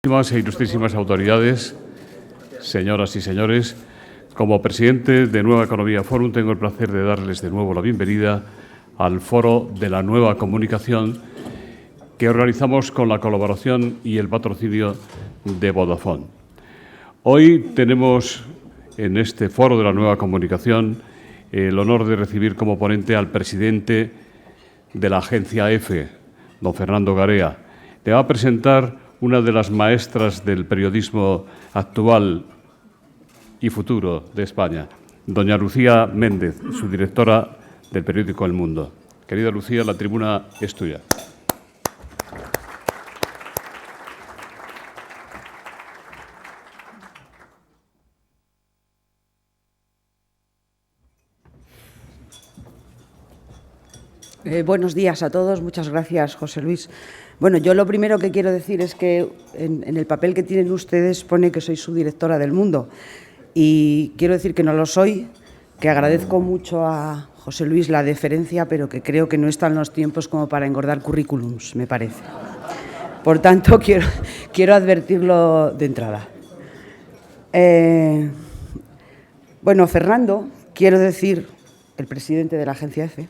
Ilustrísimas autoridades, señoras y señores, como presidente de Nueva Economía Forum tengo el placer de darles de nuevo la bienvenida al Foro de la Nueva Comunicación que organizamos con la colaboración y el patrocinio de Vodafone. Hoy tenemos en este Foro de la Nueva Comunicación el honor de recibir como ponente al presidente de la Agencia EFE, don Fernando Garea. Le va a presentar una de las maestras del periodismo actual y futuro de España, doña Lucía Méndez, su directora del periódico El Mundo. Querida Lucía, la tribuna es tuya. Buenos días a todos. Muchas gracias, José Luis. Bueno, yo lo primero que quiero decir es que en el papel que tienen ustedes pone que soy subdirectora del Mundo y quiero decir que no lo soy, que agradezco mucho a José Luis la deferencia, pero que creo que no están los tiempos como para engordar currículums, me parece. Por tanto, quiero advertirlo de entrada. Bueno, Fernando, quiero decir, el presidente de la Agencia EFE,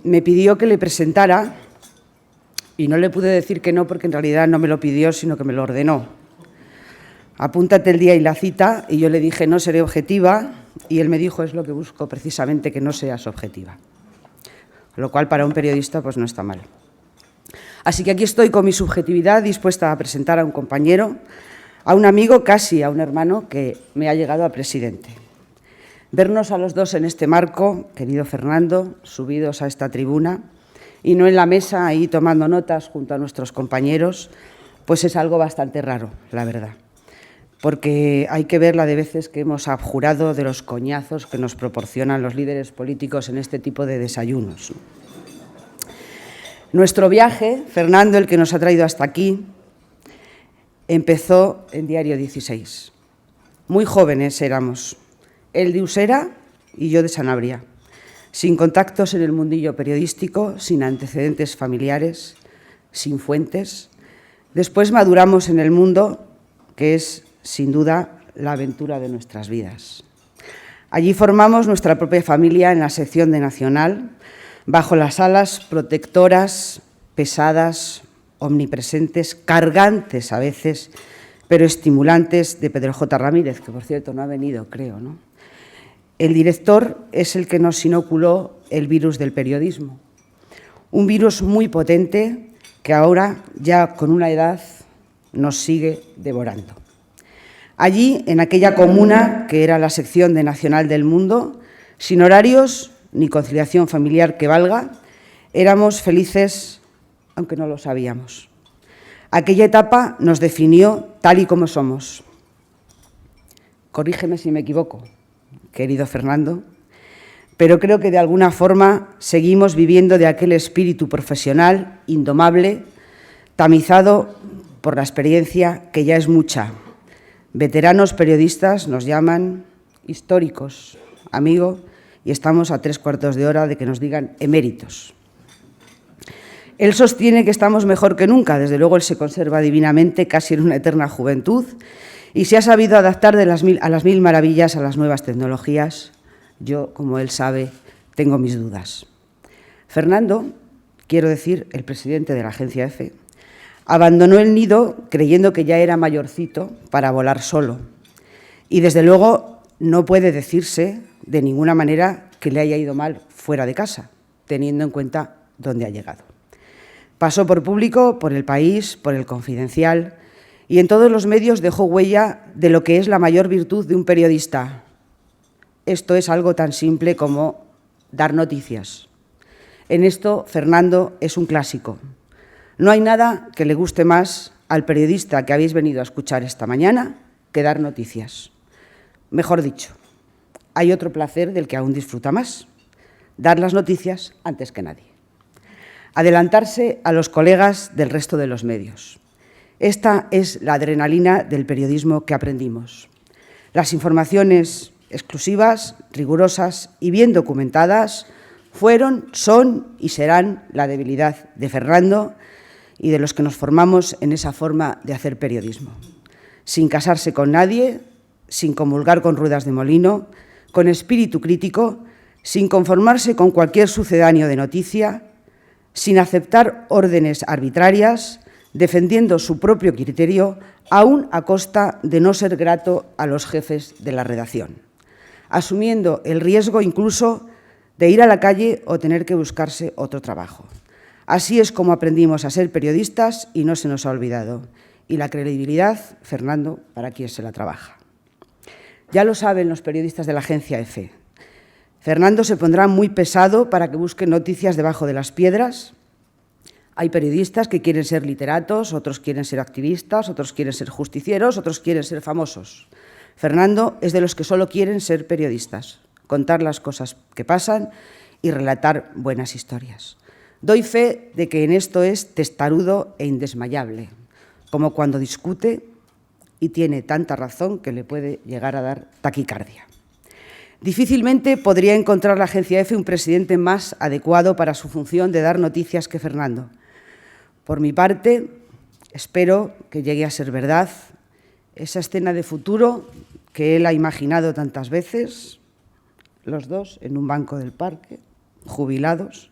me pidió que le presentara y no le pude decir que no porque en realidad no me lo pidió, sino que me lo ordenó. Apúntate el día y la cita, y yo le dije no seré objetiva y él me dijo es lo que busco precisamente, que no seas objetiva. Lo cual para un periodista pues no está mal. Así que aquí estoy con mi subjetividad dispuesta a presentar a un compañero, a un amigo, casi a un hermano que me ha llegado a presidente. Vernos a los dos en este marco, querido Fernando, subidos a esta tribuna y no en la mesa ahí tomando notas junto a nuestros compañeros, pues es algo bastante raro, la verdad. Porque hay que ver la de veces que hemos abjurado de los coñazos que nos proporcionan los líderes políticos en este tipo de desayunos. Nuestro viaje, Fernando, el que nos ha traído hasta aquí, empezó en Diario 16. Muy jóvenes éramos. Él de Usera y yo de Sanabria, sin contactos en el mundillo periodístico, sin antecedentes familiares, sin fuentes. Después maduramos en el Mundo, que es, sin duda, la aventura de nuestras vidas. Allí formamos nuestra propia familia en la sección de Nacional, bajo las alas protectoras, pesadas, omnipresentes, cargantes a veces, pero estimulantes de Pedro J. Ramírez, que por cierto no ha venido, creo, ¿no? El director es el que nos inoculó el virus del periodismo, un virus muy potente que ahora, ya con una edad, nos sigue devorando. Allí, en aquella comuna, que era la sección de Nacional del Mundo, sin horarios ni conciliación familiar que valga, éramos felices, aunque no lo sabíamos. Aquella etapa nos definió tal y como somos. Corrígeme si me equivoco, querido Fernando, pero creo que de alguna forma seguimos viviendo de aquel espíritu profesional indomable, tamizado por la experiencia que ya es mucha. Veteranos periodistas nos llaman históricos, amigo, y estamos a 3/4 de hora de que nos digan eméritos. Él sostiene que estamos mejor que nunca, desde luego él se conserva divinamente, casi en una eterna juventud, y se ha sabido adaptar a las mil maravillas a las nuevas tecnologías. Yo, como él sabe, tengo mis dudas. Fernando, quiero decir, el presidente de la Agencia EFE, abandonó el nido creyendo que ya era mayorcito para volar solo. Y desde luego no puede decirse de ninguna manera que le haya ido mal fuera de casa, teniendo en cuenta dónde ha llegado. Pasó por Público, por El País, por El Confidencial, y en todos los medios dejó huella de lo que es la mayor virtud de un periodista. Esto es algo tan simple como dar noticias. En esto, Fernando es un clásico. No hay nada que le guste más al periodista que habéis venido a escuchar esta mañana que dar noticias. Mejor dicho, hay otro placer del que aún disfruta más: dar las noticias antes que nadie. Adelantarse a los colegas del resto de los medios. Esta es la adrenalina del periodismo que aprendimos. Las informaciones exclusivas, rigurosas y bien documentadas fueron, son y serán la debilidad de Fernando y de los que nos formamos en esa forma de hacer periodismo. Sin casarse con nadie, sin comulgar con ruedas de molino, con espíritu crítico, sin conformarse con cualquier sucedáneo de noticia, sin aceptar órdenes arbitrarias, defendiendo su propio criterio, aún a costa de no ser grato a los jefes de la redacción, asumiendo el riesgo incluso de ir a la calle o tener que buscarse otro trabajo. Así es como aprendimos a ser periodistas y no se nos ha olvidado. Y la credibilidad, Fernando, para quien se la trabaja. Ya lo saben los periodistas de la agencia EFE. Fernando se pondrá muy pesado para que busque noticias debajo de las piedras. Hay periodistas que quieren ser literatos, otros quieren ser activistas, otros quieren ser justicieros, otros quieren ser famosos. Fernando es de los que solo quieren ser periodistas, contar las cosas que pasan y relatar buenas historias. Doy fe de que en esto es testarudo e indesmayable, como cuando discute y tiene tanta razón que le puede llegar a dar taquicardia. Difícilmente podría encontrar la agencia EFE un presidente más adecuado para su función de dar noticias que Fernando. Por mi parte, espero que llegue a ser verdad esa escena de futuro que él ha imaginado tantas veces, los dos en un banco del parque, jubilados,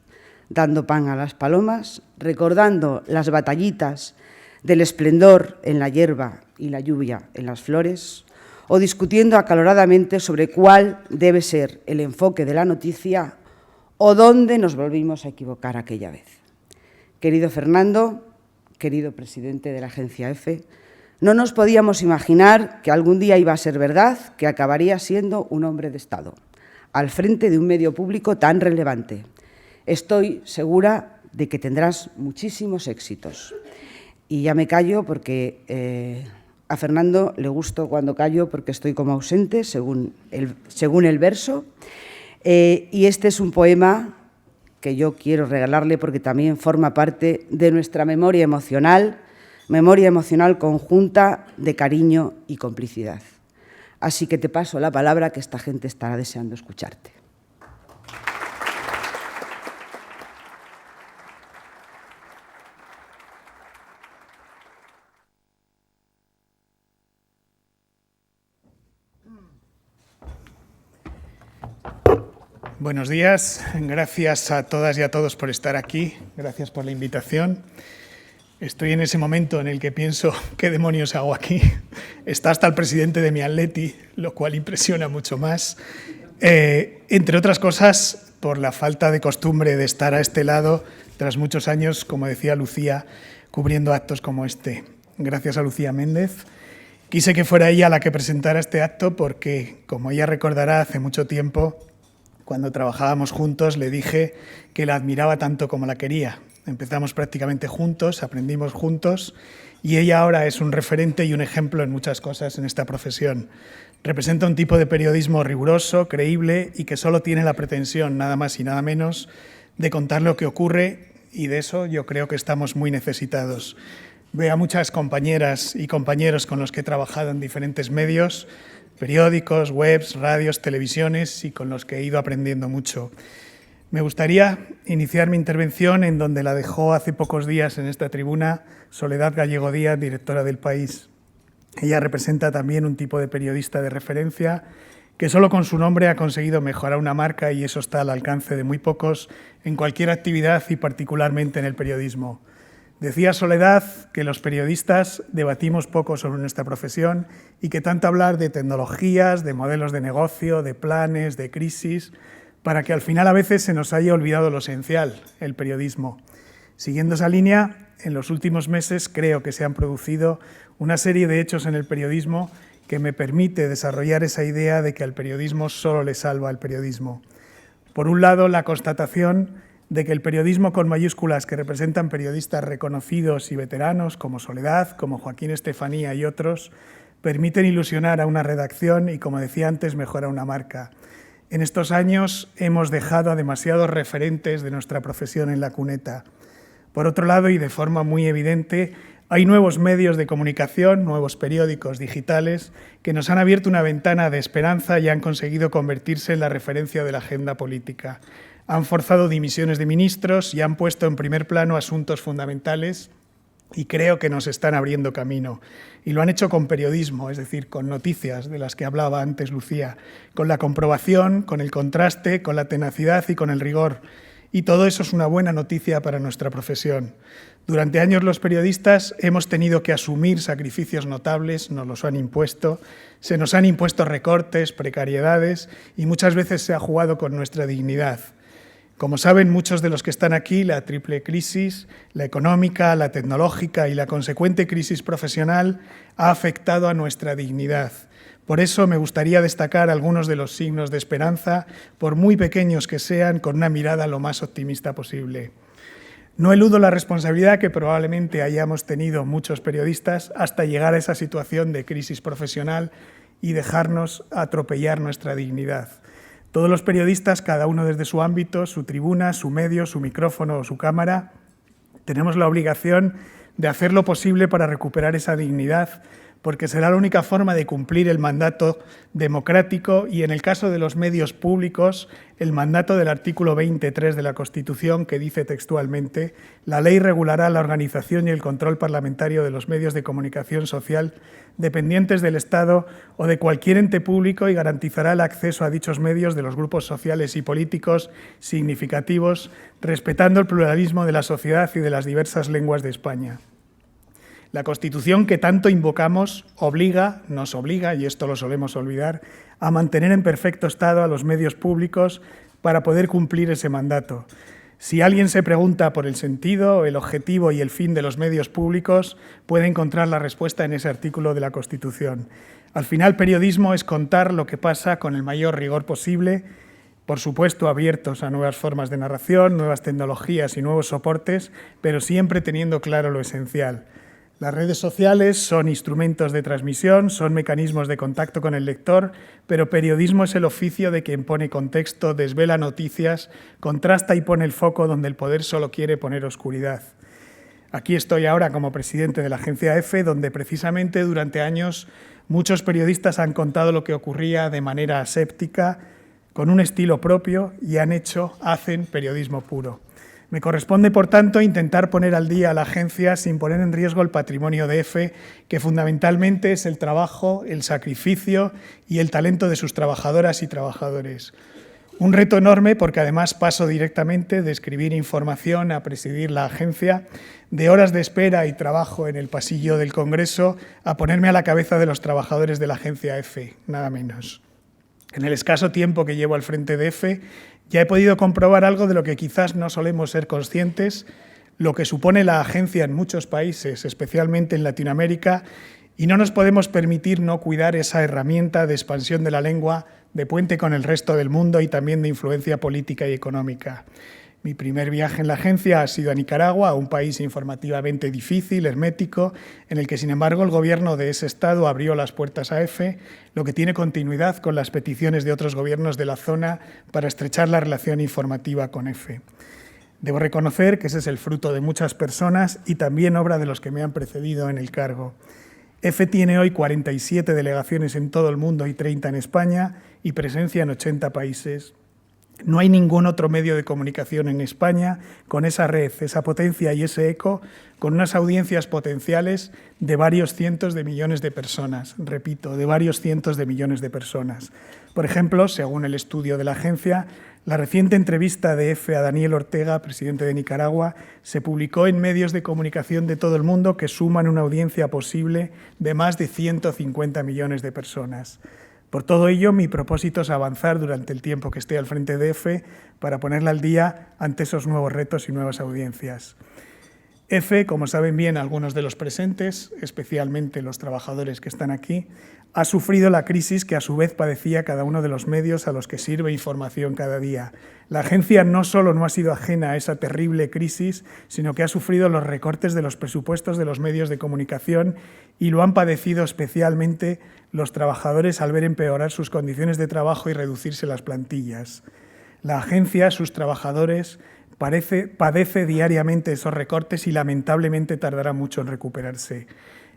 dando pan a las palomas, recordando las batallitas del esplendor en la hierba y la lluvia en las flores, o discutiendo acaloradamente sobre cuál debe ser el enfoque de la noticia o dónde nos volvimos a equivocar aquella vez. Querido Fernando, querido presidente de la agencia EFE, no nos podíamos imaginar que algún día iba a ser verdad que acabaría siendo un hombre de Estado, al frente de un medio público tan relevante. Estoy segura de que tendrás muchísimos éxitos. Y ya me callo porque a Fernando le gusto cuando callo porque estoy como ausente, según el verso. Y este es un poema que yo quiero regalarle porque también forma parte de nuestra memoria emocional conjunta de cariño y complicidad. Así que te paso la palabra, que esta gente estará deseando escucharte. Buenos días, gracias a todas y a todos por estar aquí, gracias por la invitación. Estoy en ese momento en el que pienso, ¿qué demonios hago aquí? Está hasta el presidente de mi Atleti, lo cual impresiona mucho más. Entre otras cosas, por la falta de costumbre de estar a este lado, tras muchos años, como decía Lucía, cubriendo actos como este. Gracias a Lucía Méndez. Quise que fuera ella la que presentara este acto porque, como ella recordará, hace mucho tiempo, cuando trabajábamos juntos, le dije que la admiraba tanto como la quería. Empezamos prácticamente juntos, aprendimos juntos y ella ahora es un referente y un ejemplo en muchas cosas en esta profesión. Representa un tipo de periodismo riguroso, creíble y que solo tiene la pretensión, nada más y nada menos, de contar lo que ocurre y de eso yo creo que estamos muy necesitados. Veo a muchas compañeras y compañeros con los que he trabajado en diferentes medios, periódicos, webs, radios, televisiones y con los que he ido aprendiendo mucho. Me gustaría iniciar mi intervención en donde la dejó hace pocos días en esta tribuna Soledad Gallego Díaz, directora del País. Ella representa también un tipo de periodista de referencia que solo con su nombre ha conseguido mejorar una marca y eso está al alcance de muy pocos en cualquier actividad y particularmente en el periodismo. Decía Soledad que los periodistas debatimos poco sobre nuestra profesión y que tanto hablar de tecnologías, de modelos de negocio, de planes, de crisis, para que al final a veces se nos haya olvidado lo esencial, el periodismo. Siguiendo esa línea, en los últimos meses creo que se han producido una serie de hechos en el periodismo que me permite desarrollar esa idea de que al periodismo solo le salva el periodismo. Por un lado, la constatación de que el periodismo con mayúsculas que representan periodistas reconocidos y veteranos como Soledad, como Joaquín Estefanía y otros, permiten ilusionar a una redacción y, como decía antes, mejora una marca. En estos años hemos dejado a demasiados referentes de nuestra profesión en la cuneta. Por otro lado, y de forma muy evidente, hay nuevos medios de comunicación, nuevos periódicos digitales, que nos han abierto una ventana de esperanza y han conseguido convertirse en la referencia de la agenda política. Han forzado dimisiones de ministros y han puesto en primer plano asuntos fundamentales y creo que nos están abriendo camino. Y lo han hecho con periodismo, es decir, con noticias de las que hablaba antes Lucía, con la comprobación, con el contraste, con la tenacidad y con el rigor. Y todo eso es una buena noticia para nuestra profesión. Durante años los periodistas hemos tenido que asumir sacrificios notables, nos los han impuesto, se nos han impuesto recortes, precariedades y muchas veces se ha jugado con nuestra dignidad. Como saben muchos de los que están aquí, la triple crisis, la económica, la tecnológica y la consecuente crisis profesional ha afectado a nuestra dignidad. Por eso me gustaría destacar algunos de los signos de esperanza, por muy pequeños que sean, con una mirada lo más optimista posible. No eludo la responsabilidad que probablemente hayamos tenido muchos periodistas hasta llegar a esa situación de crisis profesional y dejarnos atropellar nuestra dignidad. Todos los periodistas, cada uno desde su ámbito, su tribuna, su medio, su micrófono o su cámara, tenemos la obligación de hacer lo posible para recuperar esa dignidad, porque será la única forma de cumplir el mandato democrático y, en el caso de los medios públicos, el mandato del artículo 23 de la Constitución, que dice textualmente: la ley regulará la organización y el control parlamentario de los medios de comunicación social dependientes del Estado o de cualquier ente público y garantizará el acceso a dichos medios de los grupos sociales y políticos significativos, respetando el pluralismo de la sociedad y de las diversas lenguas de España. La Constitución que tanto invocamos nos obliga, y esto lo solemos olvidar, a mantener en perfecto estado a los medios públicos para poder cumplir ese mandato. Si alguien se pregunta por el sentido, el objetivo y el fin de los medios públicos, puede encontrar la respuesta en ese artículo de la Constitución. Al final, periodismo es contar lo que pasa con el mayor rigor posible, por supuesto abiertos a nuevas formas de narración, nuevas tecnologías y nuevos soportes, pero siempre teniendo claro lo esencial. Las redes sociales son instrumentos de transmisión, son mecanismos de contacto con el lector, pero periodismo es el oficio de quien pone contexto, desvela noticias, contrasta y pone el foco donde el poder solo quiere poner oscuridad. Aquí estoy ahora como presidente de la agencia EFE, donde precisamente durante años muchos periodistas han contado lo que ocurría de manera aséptica, con un estilo propio y hacen periodismo puro. Me corresponde, por tanto, intentar poner al día a la agencia sin poner en riesgo el patrimonio de EFE, que fundamentalmente es el trabajo, el sacrificio y el talento de sus trabajadoras y trabajadores. Un reto enorme porque además paso directamente de escribir información a presidir la agencia, de horas de espera y trabajo en el pasillo del Congreso, a ponerme a la cabeza de los trabajadores de la agencia EFE, nada menos. En el escaso tiempo que llevo al frente de EFE, ya he podido comprobar algo de lo que quizás no solemos ser conscientes, lo que supone la agencia en muchos países, especialmente en Latinoamérica, y no nos podemos permitir no cuidar esa herramienta de expansión de la lengua, de puente con el resto del mundo y también de influencia política y económica. Mi primer viaje en la agencia ha sido a Nicaragua, a un país informativamente difícil, hermético, en el que, sin embargo, el gobierno de ese estado abrió las puertas a EFE, lo que tiene continuidad con las peticiones de otros gobiernos de la zona para estrechar la relación informativa con EFE. Debo reconocer que ese es el fruto de muchas personas y también obra de los que me han precedido en el cargo. EFE tiene hoy 47 delegaciones en todo el mundo y 30 en España y presencia en 80 países. No hay ningún otro medio de comunicación en España con esa red, esa potencia y ese eco, con unas audiencias potenciales de varios cientos de millones de personas. Repito, de varios cientos de millones de personas. Por ejemplo, según el estudio de la agencia, la reciente entrevista de EFE a Daniel Ortega, presidente de Nicaragua, se publicó en medios de comunicación de todo el mundo que suman una audiencia posible de más de 150 millones de personas. Por todo ello, mi propósito es avanzar durante el tiempo que esté al frente de EFE para ponerla al día ante esos nuevos retos y nuevas audiencias. EFE, como saben bien algunos de los presentes, especialmente los trabajadores que están aquí, ha sufrido la crisis que a su vez padecía cada uno de los medios a los que sirve información cada día. La agencia no solo no ha sido ajena a esa terrible crisis, sino que ha sufrido los recortes de los presupuestos de los medios de comunicación y lo han padecido especialmente los trabajadores al ver empeorar sus condiciones de trabajo y reducirse las plantillas. La agencia, sus trabajadores, padece diariamente esos recortes y lamentablemente tardará mucho en recuperarse.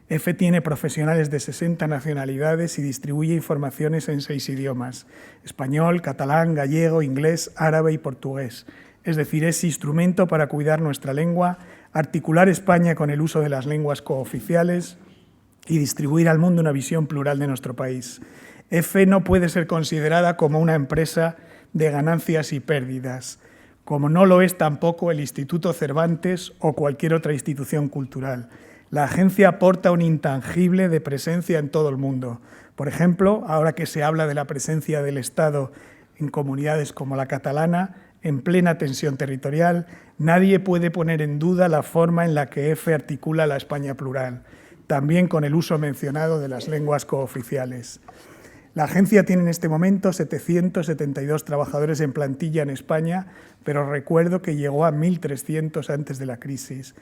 EFE tiene profesionales de 60 nacionalidades y distribuye informaciones en 6 idiomas: español, catalán, gallego, inglés, árabe y portugués. es decir, es instrumento para cuidar nuestra lengua, articular España con el uso de las lenguas cooficiales y distribuir al mundo una visión plural de nuestro país. EFE no puede ser considerada como una empresa de ganancias y pérdidas, como no lo es tampoco el Instituto Cervantes o cualquier otra institución cultural. La agencia aporta un intangible de presencia en todo el mundo. Por ejemplo, ahora que se habla de la presencia del Estado en comunidades como la catalana, en plena tensión territorial, nadie puede poner en duda la forma en la que EFE articula la España plural, también con el uso mencionado de las lenguas cooficiales. La agencia tiene en este momento 772 trabajadores en plantilla en España, pero recuerdo que llegó a 1.300 antes de la crisis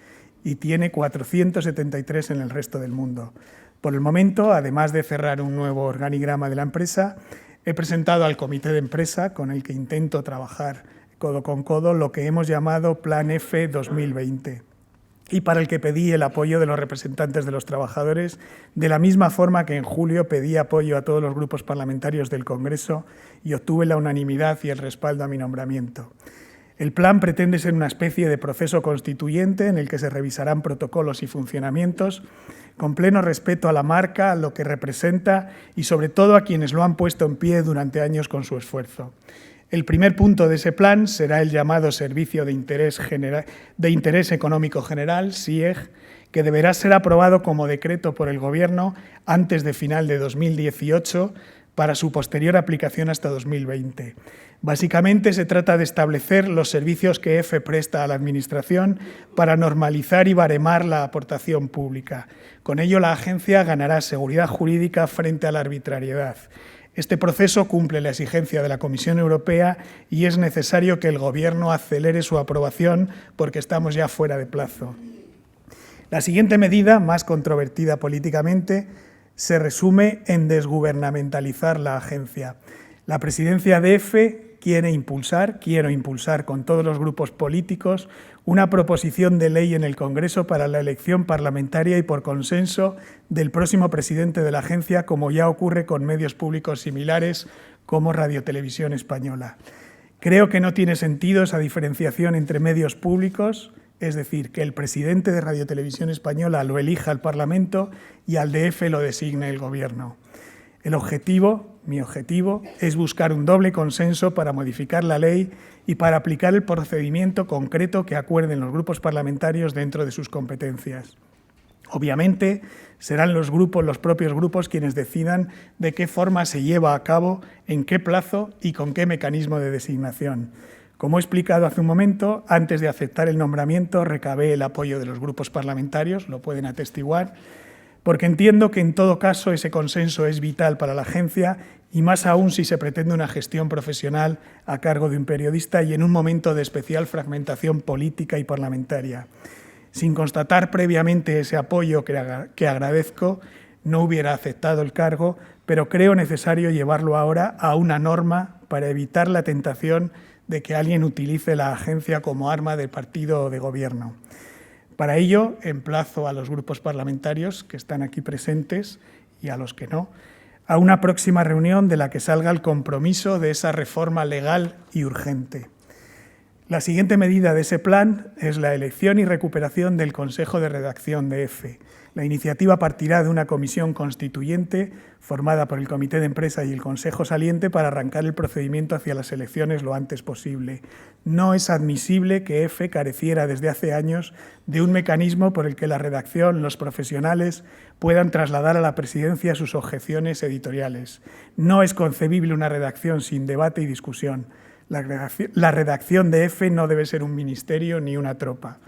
y tiene 473 en el resto del mundo. Por el momento, además de cerrar un nuevo organigrama de la empresa, he presentado al comité de empresa, con el que intento trabajar codo con codo, lo que hemos llamado Plan EFE 2020. Y para el que pedí el apoyo de los representantes de los trabajadores, de la misma forma que en julio pedí apoyo a todos los grupos parlamentarios del Congreso y obtuve la unanimidad y el respaldo a mi nombramiento. El plan pretende ser una especie de proceso constituyente en el que se revisarán protocolos y funcionamientos con pleno respeto a la marca, a lo que representa y sobre todo a quienes lo han puesto en pie durante años con su esfuerzo. El primer punto de ese plan será el llamado Servicio de Interés Económico General, SIEG, que deberá ser aprobado como decreto por el Gobierno antes de final de 2018 para su posterior aplicación hasta 2020. Básicamente se trata de establecer los servicios que EFE presta a la Administración para normalizar y baremar la aportación pública. Con ello, la agencia ganará seguridad jurídica frente a la arbitrariedad. Este proceso cumple la exigencia de la Comisión Europea y es necesario que el Gobierno acelere su aprobación porque estamos ya fuera de plazo. La siguiente medida, más controvertida políticamente, se resume en desgubernamentalizar la agencia. La presidencia de EFE quiero impulsar con todos los grupos políticos una proposición de ley en el Congreso para la elección parlamentaria y por consenso del próximo presidente de la agencia, como ya ocurre con medios públicos similares como Radio Televisión Española. Creo que no tiene sentido esa diferenciación entre medios públicos, es decir, que el presidente de Radio Televisión Española lo elija el Parlamento y al de EFE lo designe el Gobierno. Mi objetivo, es buscar un doble consenso para modificar la ley y para aplicar el procedimiento concreto que acuerden los grupos parlamentarios dentro de sus competencias. Obviamente, serán los propios grupos quienes decidan de qué forma se lleva a cabo, en qué plazo y con qué mecanismo de designación. Como he explicado hace un momento, antes de aceptar el nombramiento recabé el apoyo de los grupos parlamentarios, lo pueden atestiguar, porque entiendo que en todo caso ese consenso es vital para la agencia y más aún si se pretende una gestión profesional a cargo de un periodista y en un momento de especial fragmentación política y parlamentaria. Sin constatar previamente ese apoyo que agradezco, no hubiera aceptado el cargo, pero creo necesario llevarlo ahora a una norma para evitar la tentación de que alguien utilice la agencia como arma de partido o de gobierno. Para ello, emplazo a los grupos parlamentarios que están aquí presentes y a los que no, a una próxima reunión de la que salga el compromiso de esa reforma legal y urgente. La siguiente medida de ese plan es la elección y recuperación del Consejo de Redacción de EFE. La iniciativa partirá de una comisión constituyente formada por el Comité de Empresa y el Consejo Saliente para arrancar el procedimiento hacia las elecciones lo antes posible. No es admisible que EFE careciera desde hace años de un mecanismo por el que la redacción, los profesionales, puedan trasladar a la presidencia sus objeciones editoriales. No es concebible una redacción sin debate y discusión. La redacción de EFE no debe ser un ministerio ni una tropa.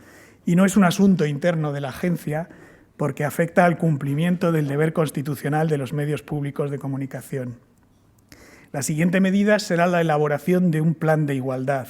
Y no es un asunto interno de la agencia, porque afecta al cumplimiento del deber constitucional de los medios públicos de comunicación. La siguiente medida será la elaboración de un plan de igualdad.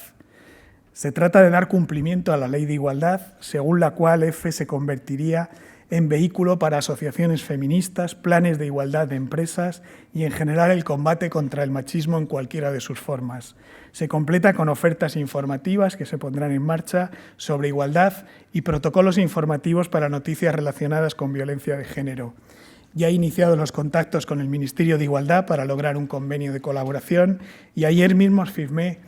Se trata de dar cumplimiento a la Ley de Igualdad, según la cual EFE se convertiría en vehículo para asociaciones feministas, planes de igualdad de empresas y, en general, el combate contra el machismo en cualquiera de sus formas. Se completa con ofertas informativas que se pondrán en marcha sobre igualdad y protocolos informativos para noticias relacionadas con violencia de género. Ya he iniciado los contactos con el Ministerio de Igualdad para lograr un convenio de colaboración y ayer mismo firmé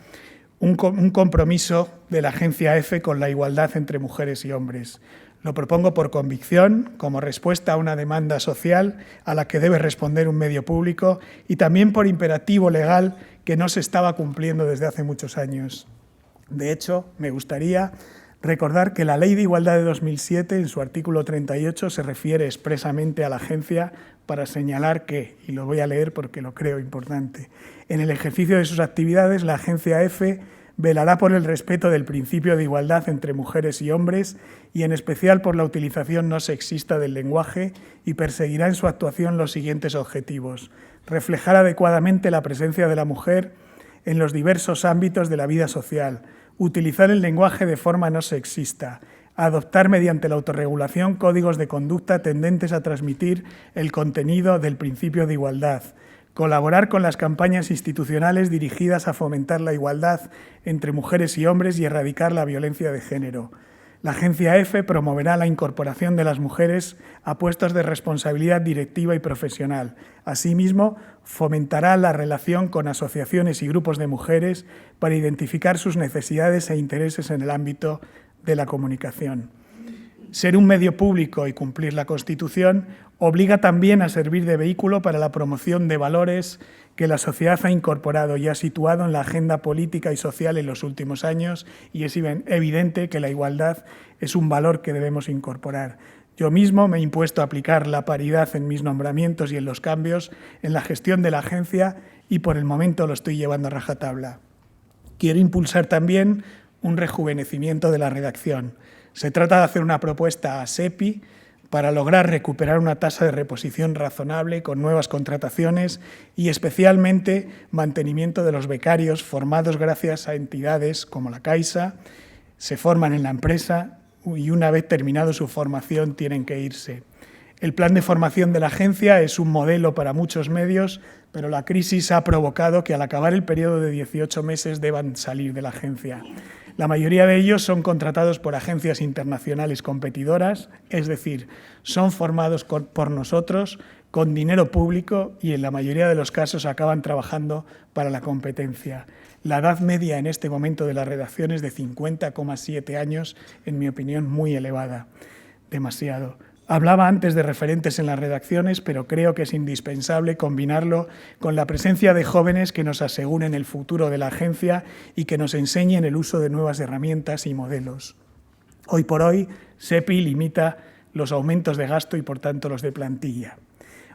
un compromiso de la Agencia EFE con la igualdad entre mujeres y hombres. Lo propongo por convicción, como respuesta a una demanda social a la que debe responder un medio público y también por imperativo legal que no se estaba cumpliendo desde hace muchos años. De hecho, me gustaría recordar que la Ley de Igualdad de 2007, en su artículo 38, se refiere expresamente a la agencia para señalar que, y lo voy a leer porque lo creo importante, en el ejercicio de sus actividades, la agencia EFE velará por el respeto del principio de igualdad entre mujeres y hombres y en especial por la utilización no sexista del lenguaje y perseguirá en su actuación los siguientes objetivos: reflejar adecuadamente la presencia de la mujer en los diversos ámbitos de la vida social, utilizar el lenguaje de forma no sexista, adoptar mediante la autorregulación códigos de conducta tendentes a transmitir el contenido del principio de igualdad, colaborar con las campañas institucionales dirigidas a fomentar la igualdad entre mujeres y hombres y erradicar la violencia de género. La agencia EFE promoverá la incorporación de las mujeres a puestos de responsabilidad directiva y profesional. Asimismo, fomentará la relación con asociaciones y grupos de mujeres para identificar sus necesidades e intereses en el ámbito de la comunicación. Ser un medio público y cumplir la Constitución obliga también a servir de vehículo para la promoción de valores que la sociedad ha incorporado y ha situado en la agenda política y social en los últimos años, y es evidente que la igualdad es un valor que debemos incorporar. Yo mismo me he impuesto a aplicar la paridad en mis nombramientos y en los cambios en la gestión de la agencia y por el momento lo estoy llevando a rajatabla. Quiero impulsar también un rejuvenecimiento de la redacción. Se trata de hacer una propuesta a SEPI para lograr recuperar una tasa de reposición razonable con nuevas contrataciones y especialmente mantenimiento de los becarios formados gracias a entidades como la Caixa, se forman en la empresa y una vez terminado su formación tienen que irse. El plan de formación de la agencia es un modelo para muchos medios, pero la crisis ha provocado que al acabar el periodo de 18 meses deban salir de la agencia. La mayoría de ellos son contratados por agencias internacionales competidoras, es decir, son formados por nosotros con dinero público y en la mayoría de los casos acaban trabajando para la competencia. La edad media en este momento de la redacción es de 50,7 años, en mi opinión muy elevada, demasiado. Hablaba antes de referentes en las redacciones, pero creo que es indispensable combinarlo con la presencia de jóvenes que nos aseguren el futuro de la agencia y que nos enseñen el uso de nuevas herramientas y modelos. Hoy por hoy, SEPI limita los aumentos de gasto y, por tanto, los de plantilla.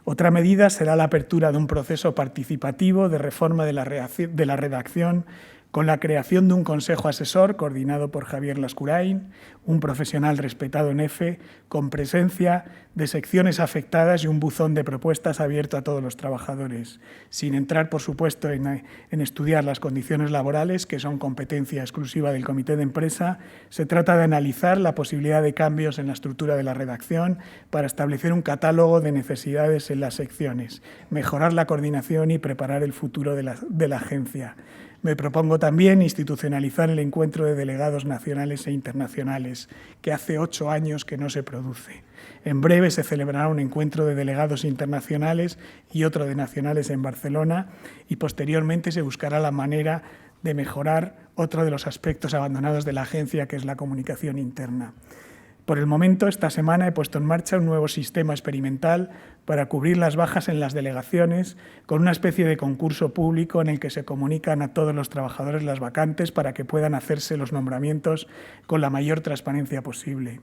Otra medida será la apertura de un proceso participativo de reforma de la redacción con la creación de un consejo asesor coordinado por Javier Lascurain, un profesional respetado en EFE, con presencia de secciones afectadas y un buzón de propuestas abierto a todos los trabajadores, sin entrar, por supuesto, en estudiar las condiciones laborales, que son competencia exclusiva del comité de empresa. Se trata de analizar la posibilidad de cambios en la estructura de la redacción para establecer un catálogo de necesidades en las secciones, mejorar la coordinación y preparar el futuro de la agencia. Me propongo también institucionalizar el encuentro de delegados nacionales e internacionales, que hace 8 años que no se produce. En breve se celebrará un encuentro de delegados internacionales y otro de nacionales en Barcelona y posteriormente se buscará la manera de mejorar otro de los aspectos abandonados de la agencia, que es la comunicación interna. Por el momento, esta semana he puesto en marcha un nuevo sistema experimental para cubrir las bajas en las delegaciones con una especie de concurso público en el que se comunican a todos los trabajadores las vacantes para que puedan hacerse los nombramientos con la mayor transparencia posible.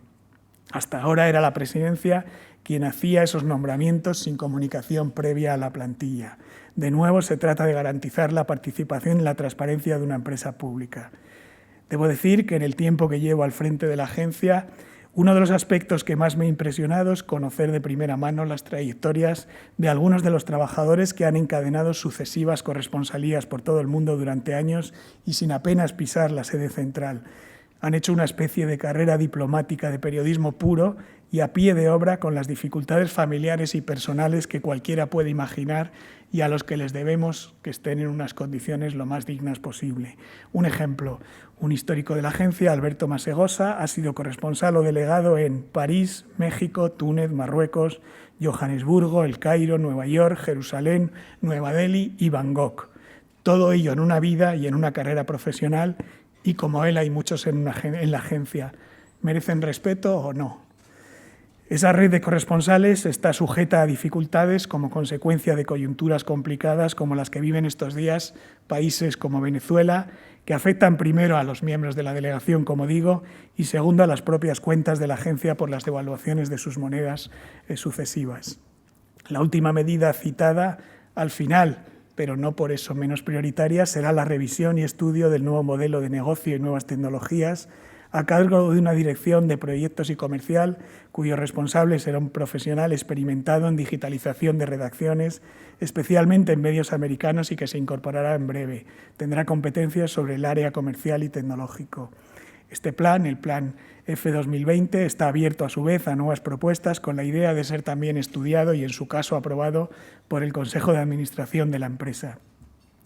Hasta ahora era la presidencia quien hacía esos nombramientos sin comunicación previa a la plantilla. De nuevo, se trata de garantizar la participación y la transparencia de una empresa pública. Debo decir que en el tiempo que llevo al frente de la agencia, uno de los aspectos que más me ha impresionado es conocer de primera mano las trayectorias de algunos de los trabajadores que han encadenado sucesivas corresponsalías por todo el mundo durante años y sin apenas pisar la sede central. Han hecho una especie de carrera diplomática de periodismo puro y a pie de obra, con las dificultades familiares y personales que cualquiera puede imaginar y a los que les debemos que estén en unas condiciones lo más dignas posible. Un ejemplo, un histórico de la agencia, Alberto Masegosa, ha sido corresponsal o delegado en París, México, Túnez, Marruecos, Johannesburgo, El Cairo, Nueva York, Jerusalén, Nueva Delhi y Bangkok. Todo ello en una vida y en una carrera profesional, y como él hay muchos en la agencia. ¿Merecen respeto o no? Esa red de corresponsales está sujeta a dificultades como consecuencia de coyunturas complicadas como las que viven estos días países como Venezuela, que afectan primero a los miembros de la delegación, como digo, y segundo a las propias cuentas de la agencia por las devaluaciones de sus monedas sucesivas. La última medida citada al final, pero no por eso menos prioritaria, será la revisión y estudio del nuevo modelo de negocio y nuevas tecnologías a cargo de una dirección de proyectos y comercial cuyo responsable será un profesional experimentado en digitalización de redacciones, especialmente en medios americanos, y que se incorporará en breve. Tendrá competencias sobre el área comercial y tecnológico. Este plan, el Plan F 2020, está abierto a su vez a nuevas propuestas con la idea de ser también estudiado y, en su caso, aprobado por el Consejo de Administración de la empresa.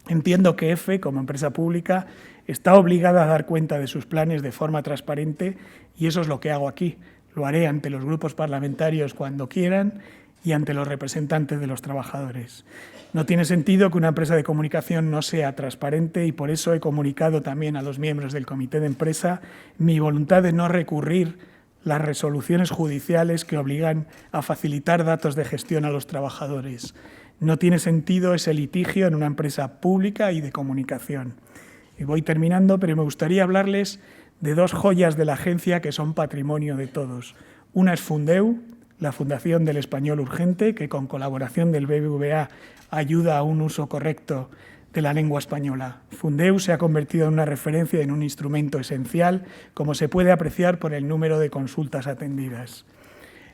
Entiendo que EFE, como empresa pública, está obligada a dar cuenta de sus planes de forma transparente, y eso es lo que hago aquí. Lo haré ante los grupos parlamentarios cuando quieran y ante los representantes de los trabajadores. No tiene sentido que una empresa de comunicación no sea transparente, y por eso he comunicado también a los miembros del comité de empresa mi voluntad de no recurrir las resoluciones judiciales que obligan a facilitar datos de gestión a los trabajadores. No tiene sentido ese litigio en una empresa pública y de comunicación. Y voy terminando, pero me gustaría hablarles de dos joyas de la agencia que son patrimonio de todos. Una es Fundeu, la Fundación del Español Urgente, que con colaboración del BBVA ayuda a un uso correcto de la lengua española. Fundeu se ha convertido en una referencia y en un instrumento esencial, como se puede apreciar por el número de consultas atendidas.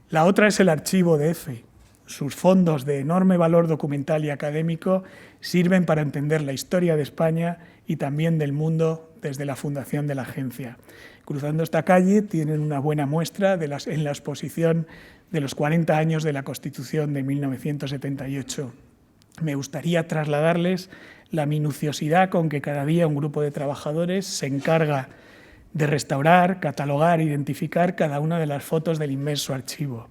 La otra es el archivo de EFE. Sus fondos de enorme valor documental y académico sirven para entender la historia de España y también del mundo desde la fundación de la agencia. Cruzando esta calle tienen una buena muestra en la exposición de los 40 años de la Constitución de 1978. Me gustaría trasladarles la minuciosidad con que cada día un grupo de trabajadores se encarga de restaurar, catalogar e identificar cada una de las fotos del inmenso archivo.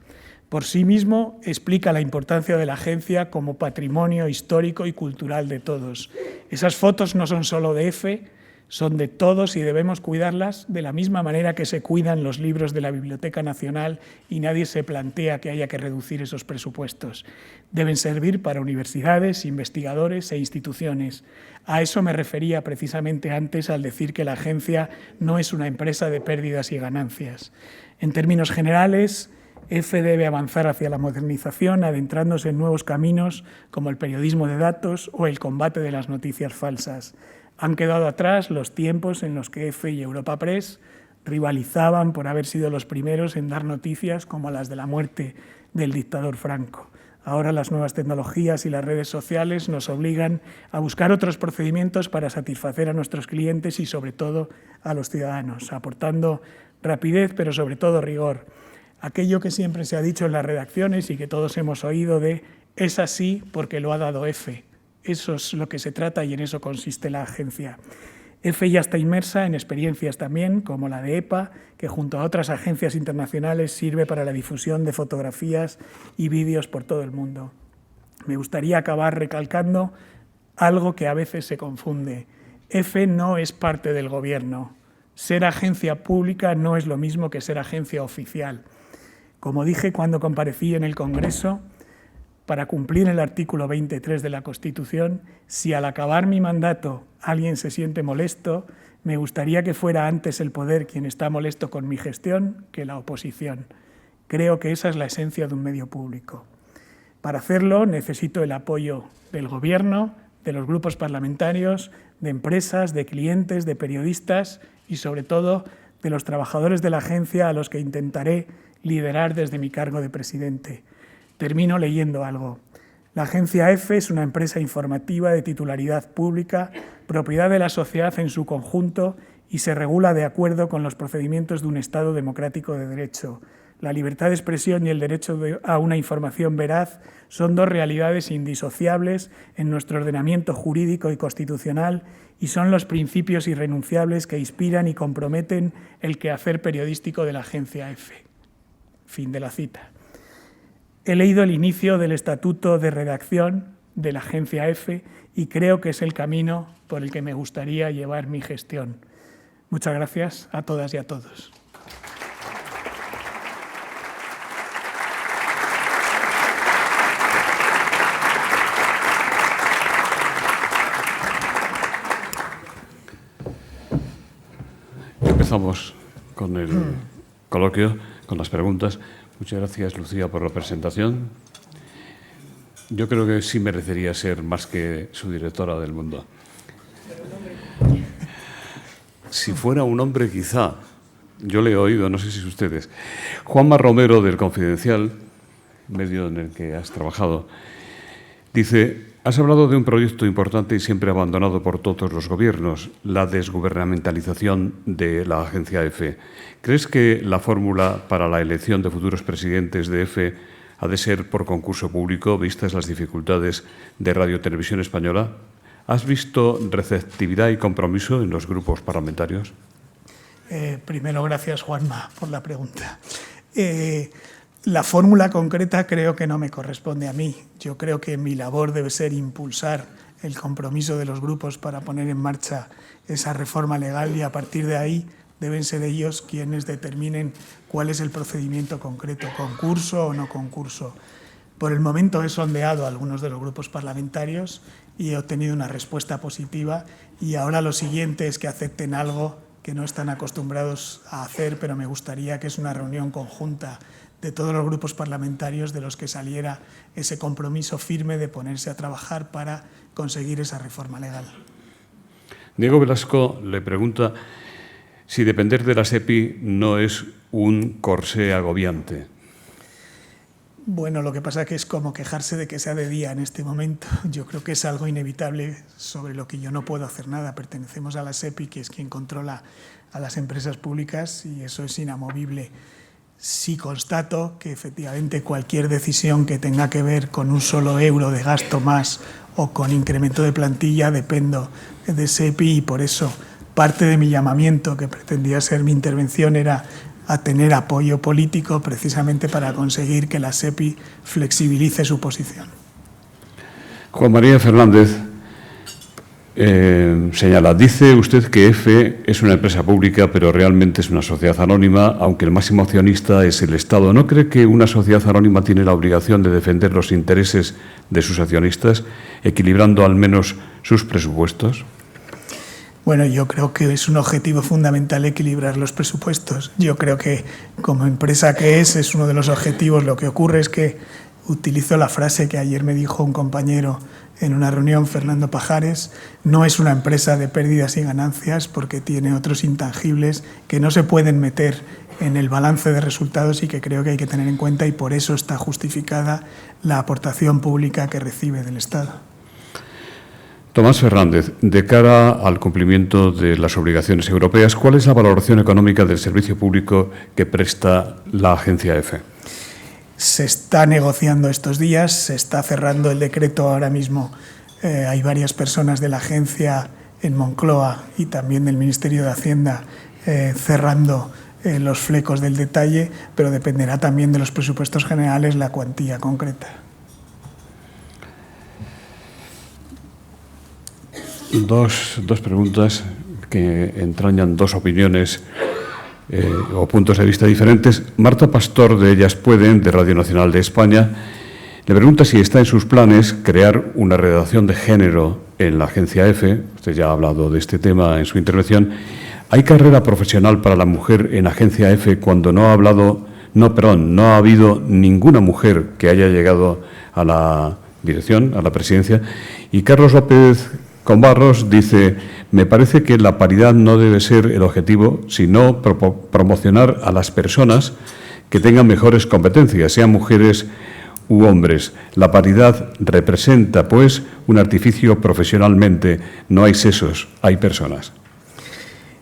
Por sí mismo explica la importancia de la agencia como patrimonio histórico y cultural de todos. Esas fotos no son solo de EFE, son de todos, y debemos cuidarlas de la misma manera que se cuidan los libros de la Biblioteca Nacional, y nadie se plantea que haya que reducir esos presupuestos. Deben servir para universidades, investigadores e instituciones. A eso me refería precisamente antes al decir que la agencia no es una empresa de pérdidas y ganancias. En términos generales, EFE debe avanzar hacia la modernización, adentrándose en nuevos caminos como el periodismo de datos o el combate de las noticias falsas. Han quedado atrás los tiempos en los que EFE y Europa Press rivalizaban por haber sido los primeros en dar noticias como las de la muerte del dictador Franco. Ahora las nuevas tecnologías y las redes sociales nos obligan a buscar otros procedimientos para satisfacer a nuestros clientes y, sobre todo, a los ciudadanos, aportando rapidez, pero sobre todo rigor. Aquello que siempre se ha dicho en las redacciones y que todos hemos oído de «es así porque lo ha dado EFE». Eso es lo que se trata y en eso consiste la agencia. EFE ya está inmersa en experiencias también, como la de EPA, que junto a otras agencias internacionales sirve para la difusión de fotografías y vídeos por todo el mundo. Me gustaría acabar recalcando algo que a veces se confunde. EFE no es parte del gobierno. Ser agencia pública no es lo mismo que ser agencia oficial. Como dije cuando comparecí en el Congreso, para cumplir el artículo 23 de la Constitución, si al acabar mi mandato alguien se siente molesto, me gustaría que fuera antes el poder quien está molesto con mi gestión que la oposición. Creo que esa es la esencia de un medio público. Para hacerlo necesito el apoyo del Gobierno, de los grupos parlamentarios, de empresas, de clientes, de periodistas y, sobre todo, de los trabajadores de la agencia, a los que intentaré liderar desde mi cargo de presidente. Termino leyendo algo. La agencia EFE es una empresa informativa de titularidad pública, propiedad de la sociedad en su conjunto, y se regula de acuerdo con los procedimientos de un Estado democrático de derecho. La libertad de expresión y el derecho a una información veraz son dos realidades indisociables en nuestro ordenamiento jurídico y constitucional, y son los principios irrenunciables que inspiran y comprometen el quehacer periodístico de la agencia EFE. Fin de la cita. He leído el inicio del Estatuto de Redacción de la agencia EFE y creo que es el camino por el que me gustaría llevar mi gestión. Muchas gracias a todas y a todos. Empezamos con el coloquio, con las preguntas. Muchas gracias, Lucía, por la presentación. Yo creo que sí merecería ser más que su directora del Mundo. Si fuera un hombre, quizá. Yo le he oído, no sé si ustedes. Juanma Romero, del Confidencial, medio en el que has trabajado, dice: has hablado de un proyecto importante y siempre abandonado por todos los gobiernos, la desgubernamentalización de la agencia EFE. ¿Crees que la fórmula para la elección de futuros presidentes de EFE ha de ser por concurso público, vistas las dificultades de Radio Televisión Española? ¿Has visto receptividad y compromiso en los grupos parlamentarios? Primero, gracias, Juanma, por la pregunta. La fórmula concreta creo que no me corresponde a mí. Yo creo que mi labor debe ser impulsar el compromiso de los grupos para poner en marcha esa reforma legal y a partir de ahí deben ser ellos quienes determinen cuál es el procedimiento concreto, concurso o no concurso. Por el momento he sondeado a algunos de los grupos parlamentarios y he obtenido una respuesta positiva y ahora lo siguiente es que acepten algo que no están acostumbrados a hacer, pero me gustaría que es una reunión conjunta de todos los grupos parlamentarios de los que saliera ese compromiso firme de ponerse a trabajar para conseguir esa reforma legal. Diego Velasco le pregunta si depender de la SEPI no es un corsé agobiante. Bueno, lo que pasa es que es como quejarse de que sea de día en este momento. Yo creo que es algo inevitable sobre lo que yo no puedo hacer nada. Pertenecemos a la SEPI, que es quien controla a las empresas públicas, y eso es inamovible. Sí constato que efectivamente cualquier decisión que tenga que ver con un solo euro de gasto más o con incremento de plantilla dependo de SEPI y por eso parte de mi llamamiento, que pretendía ser mi intervención, era a tener apoyo político precisamente para conseguir que la SEPI flexibilice su posición. Juan María Fernández señala, dice usted que EFE es una empresa pública, pero realmente es una sociedad anónima, aunque el máximo accionista es el Estado. ¿No cree que una sociedad anónima tiene la obligación de defender los intereses de sus accionistas, equilibrando al menos sus presupuestos? Bueno, yo creo que es un objetivo fundamental equilibrar los presupuestos. Yo creo que como empresa que es uno de los objetivos. Lo que ocurre es que utilizo la frase que ayer me dijo un compañero en una reunión, Fernando Pajares: no es una empresa de pérdidas y ganancias porque tiene otros intangibles que no se pueden meter en el balance de resultados y que creo que hay que tener en cuenta, y por eso está justificada la aportación pública que recibe del Estado. Tomás Fernández, de cara al cumplimiento de las obligaciones europeas, ¿cuál es la valoración económica del servicio público que presta la agencia EFE? Se está negociando estos días, se está cerrando el decreto ahora mismo. Hay varias personas de la agencia en Moncloa y también del Ministerio de Hacienda cerrando los flecos del detalle, pero dependerá también de los presupuestos generales la cuantía concreta. Dos preguntas que entrañan dos opiniones o puntos de vista diferentes. Marta Pastor, de Ellas Pueden, de Radio Nacional de España, le pregunta si está en sus planes crear una redacción de género en la agencia EFE. Usted ya ha hablado de este tema en su intervención. ¿Hay carrera profesional para la mujer en agencia EFE cuando no ha habido ninguna mujer que haya llegado a la dirección, a la presidencia? Y Carlos López Conbarros dice: me parece que la paridad no debe ser el objetivo, sino promocionar a las personas que tengan mejores competencias, sean mujeres u hombres. La paridad representa, pues, un artificio profesionalmente. No hay sexos, hay personas.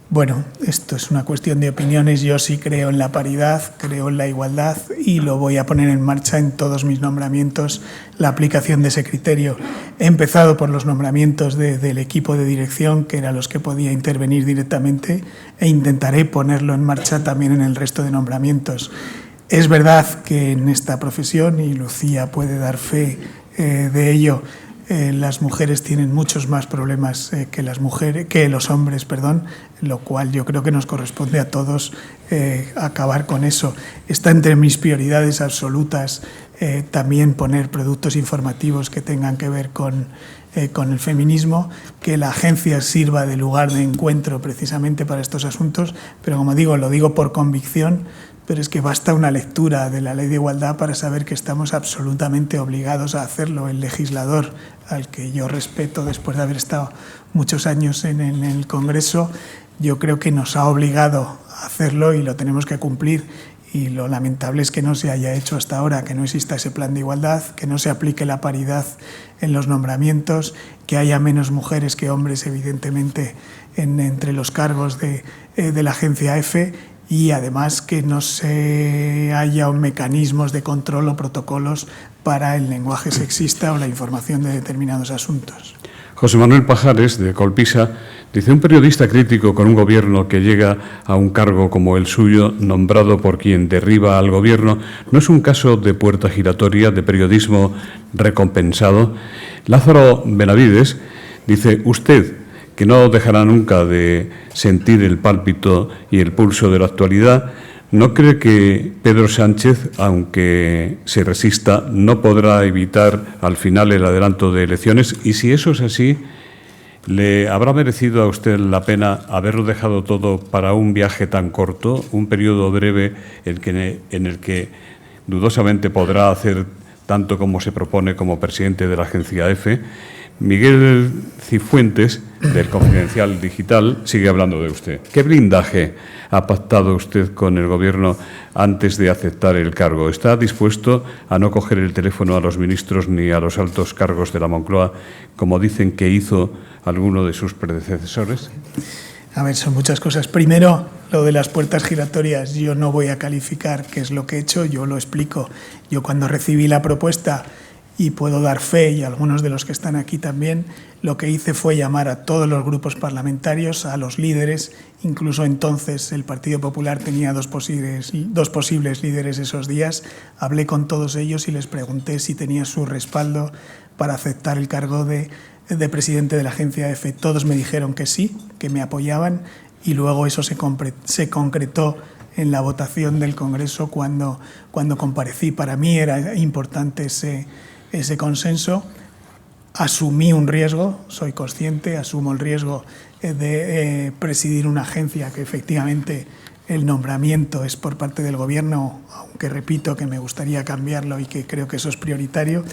Bueno, esto es una cuestión de opiniones. Yo sí creo en la paridad, creo en la igualdad y lo voy a poner en marcha en todos mis nombramientos, la aplicación de ese criterio. He empezado por los nombramientos del equipo de dirección, que eran los que podía intervenir directamente, e intentaré ponerlo en marcha también en el resto de nombramientos. Es verdad que en esta profesión, y Lucía puede dar fe de ello, las mujeres tienen muchos más problemas que los hombres, lo cual yo creo que nos corresponde a todos acabar con eso. Está entre mis prioridades absolutas también poner productos informativos que tengan que ver con el feminismo, que la agencia sirva de lugar de encuentro precisamente para estos asuntos, pero como digo, lo digo por convicción, pero es que basta una lectura de la Ley de Igualdad para saber que estamos absolutamente obligados a hacerlo. El legislador, al que yo respeto después de haber estado muchos años en el Congreso, yo creo que nos ha obligado a hacerlo y lo tenemos que cumplir. Y lo lamentable es que no se haya hecho hasta ahora, que no exista ese plan de igualdad, que no se aplique la paridad en los nombramientos, que haya menos mujeres que hombres, evidentemente, entre los cargos de la agencia EFE, y además que no se haya mecanismos de control o protocolos para el lenguaje sexista o la información de determinados asuntos. José Manuel Pajares, de Colpisa, dice: un periodista crítico con un gobierno que llega a un cargo como el suyo, nombrado por quien derriba al gobierno, ¿no es un caso de puerta giratoria, de periodismo recompensado? Lázaro Benavides dice: usted, que no dejará nunca de sentir el pálpito y el pulso de la actualidad, ¿no cree que Pedro Sánchez, aunque se resista, no podrá evitar al final el adelanto de elecciones? Y si eso es así, ¿le habrá merecido a usted la pena haberlo dejado todo para un viaje tan corto, un periodo breve en el que dudosamente podrá hacer tanto como se propone como presidente de la agencia EFE? Miguel Cifuentes, del Confidencial Digital, sigue hablando de usted. ¿Qué blindaje ha pactado usted con el Gobierno antes de aceptar el cargo? ¿Está dispuesto a no coger el teléfono a los ministros ni a los altos cargos de la Moncloa, como dicen que hizo alguno de sus predecesores? A ver, son muchas cosas. Primero, lo de las puertas giratorias. Yo no voy a calificar qué es lo que he hecho, yo lo explico. Yo cuando recibí la propuesta, y puedo dar fe, y algunos de los que están aquí también, lo que hice fue llamar a todos los grupos parlamentarios, a los líderes. Incluso entonces el Partido Popular tenía dos posibles líderes esos días. Hablé con todos ellos y les pregunté si tenía su respaldo para aceptar el cargo de presidente de la agencia EFE. Todos me dijeron que sí, que me apoyaban, y luego eso se concretó en la votación del Congreso cuando comparecí. Para mí era importante ese consenso. Asumí un riesgo, soy consciente, asumo el riesgo de presidir una agencia que efectivamente el nombramiento es por parte del Gobierno, aunque repito que me gustaría cambiarlo y que creo que eso es prioritario.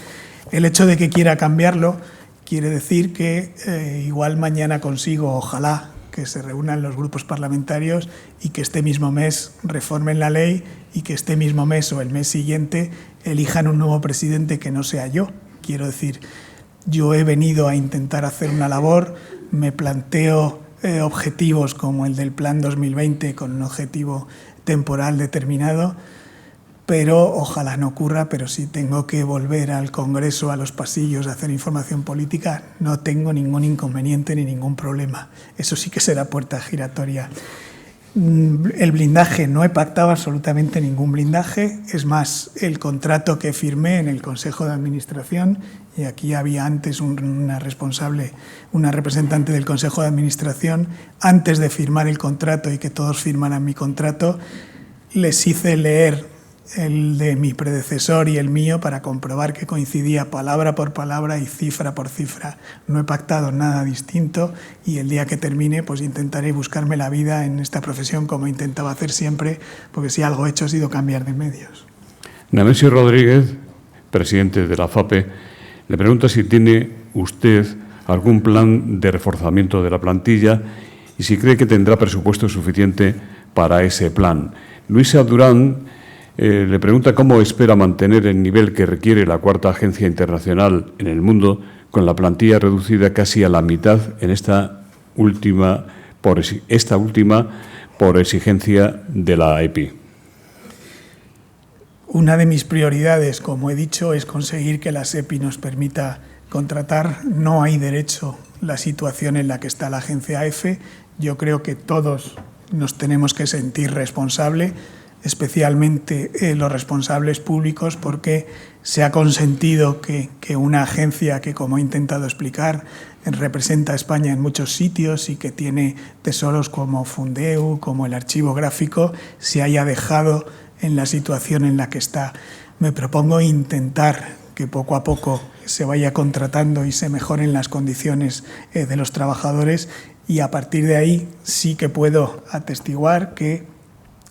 El hecho de que quiera cambiarlo quiere decir que igual mañana consigo, ojalá, que se reúnan los grupos parlamentarios y que este mismo mes reformen la ley y que este mismo mes o el mes siguiente elijan un nuevo presidente que no sea yo. Quiero decir, yo he venido a intentar hacer una labor, me planteo objetivos como el del Plan 2020 con un objetivo temporal determinado, pero ojalá no ocurra. Pero si tengo que volver al Congreso, a los pasillos, a hacer información política, no tengo ningún inconveniente ni ningún problema. Eso sí que será puerta giratoria. El blindaje, no he pactado absolutamente ningún blindaje. Es más, el contrato que firmé en el Consejo de Administración, y aquí había antes una representante del Consejo de Administración, antes de firmar el contrato y que todos firmaran mi contrato, les hice leer el de mi predecesor y el mío para comprobar que coincidía palabra por palabra y cifra por cifra. No he pactado nada distinto, y el día que termine pues intentaré buscarme la vida en esta profesión como intentaba hacer siempre, porque si algo he hecho ha sido cambiar de medios. Nemesio Rodríguez, presidente de la FAPE, le pregunta si tiene usted algún plan de reforzamiento de la plantilla y si cree que tendrá presupuesto suficiente para ese plan. Luisa Durán le pregunta cómo espera mantener el nivel que requiere la cuarta agencia internacional en el mundo con la plantilla reducida casi a la mitad en esta última por exigencia de la EPI. Una de mis prioridades, como he dicho, es conseguir que la SEPI nos permita contratar. No hay derecho la situación en la que está la agencia EFE. Yo creo que todos nos tenemos que sentir responsables. especialmente los responsables públicos, porque se ha consentido que una agencia que, como he intentado explicar, representa a España en muchos sitios y que tiene tesoros como Fundeu, como el archivo gráfico, se haya dejado en la situación en la que está. Me propongo intentar que poco a poco se vaya contratando y se mejoren las condiciones de los trabajadores, y a partir de ahí sí que puedo atestiguar que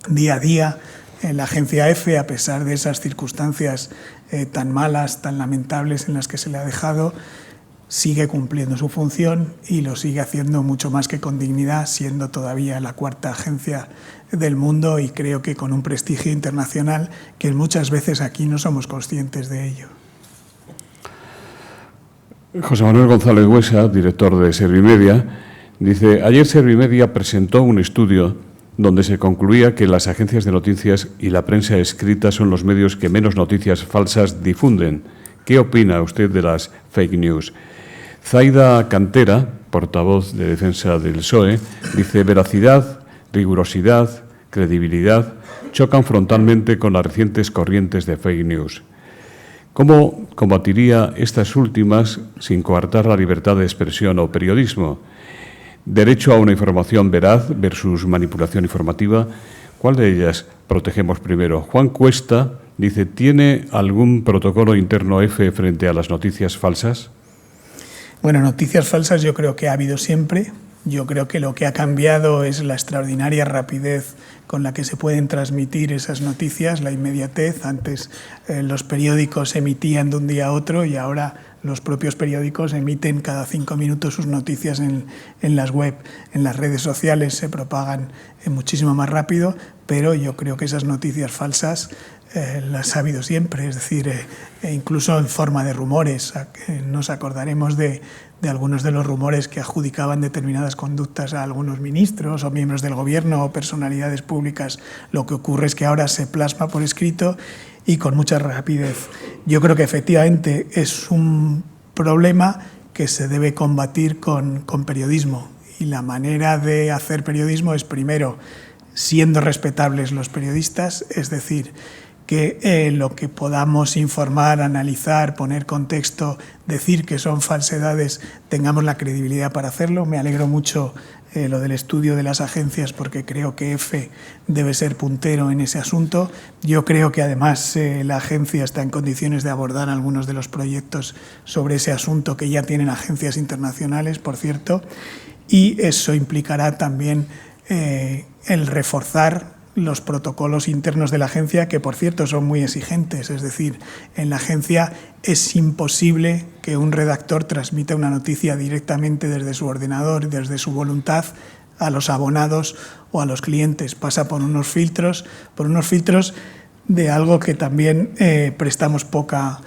día a día la agencia EFE, a pesar de esas circunstancias tan malas, tan lamentables en las que se le ha dejado, sigue cumpliendo su función y lo sigue haciendo mucho más que con dignidad, siendo todavía la cuarta agencia del mundo, y creo que con un prestigio internacional que muchas veces aquí no somos conscientes de ello. José Manuel González Buesa, director de Servimedia, dice: ayer Servimedia presentó un estudio donde se concluía que las agencias de noticias y la prensa escrita son los medios que menos noticias falsas difunden. ¿Qué opina usted de las fake news? Zaida Cantera, portavoz de defensa del PSOE, dice: veracidad, rigurosidad, credibilidad chocan frontalmente con las recientes corrientes de fake news. ¿Cómo combatiría estas últimas sin coartar la libertad de expresión o periodismo? Derecho a una información veraz versus manipulación informativa. ¿Cuál de ellas protegemos primero? Juan Cuesta dice: ¿tiene algún protocolo interno EFE frente a las noticias falsas? Bueno, noticias falsas yo creo que ha habido siempre. Yo creo que lo que ha cambiado es la extraordinaria rapidez con la que se pueden transmitir esas noticias, la inmediatez. Antes los periódicos emitían de un día a otro y ahora los propios periódicos emiten cada 5 minutos sus noticias en las web. En las redes sociales se propagan muchísimo más rápido, pero yo creo que esas noticias falsas las ha habido siempre, es decir, incluso en forma de rumores. Nos acordaremos de algunos de los rumores que adjudicaban determinadas conductas a algunos ministros o miembros del gobierno o personalidades públicas. Lo que ocurre es que ahora se plasma por escrito y con mucha rapidez. Yo creo que efectivamente es un problema que se debe combatir con periodismo, y la manera de hacer periodismo es, primero, siendo respetables los periodistas, es decir, que lo que podamos informar, analizar, poner contexto, decir que son falsedades, tengamos la credibilidad para hacerlo. Me alegro mucho lo del estudio de las agencias, porque creo que EFE debe ser puntero en ese asunto. Yo creo que además la agencia está en condiciones de abordar algunos de los proyectos sobre ese asunto que ya tienen agencias internacionales, por cierto, y eso implicará también el reforzar los protocolos internos de la agencia, que por cierto son muy exigentes. Es decir, en la agencia es imposible que un redactor transmita una noticia directamente desde su ordenador, desde su voluntad, a los abonados o a los clientes. Pasa por unos filtros de algo que también prestamos poca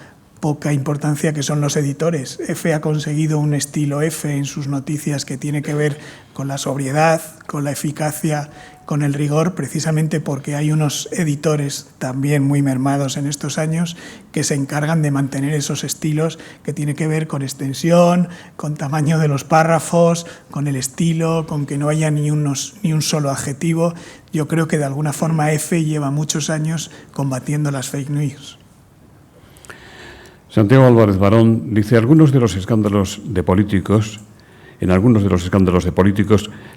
importancia, que son los editores. EFE ha conseguido un estilo EFE en sus noticias que tiene que ver con la sobriedad, con la eficacia, con el rigor, precisamente porque hay unos editores también muy mermados en estos años que se encargan de mantener esos estilos que tiene que ver con extensión, con tamaño de los párrafos, con el estilo, con que no haya ni un solo adjetivo. Yo creo que de alguna forma EFE lleva muchos años combatiendo las fake news. Santiago Álvarez Barón dice: en algunos de los escándalos de políticos,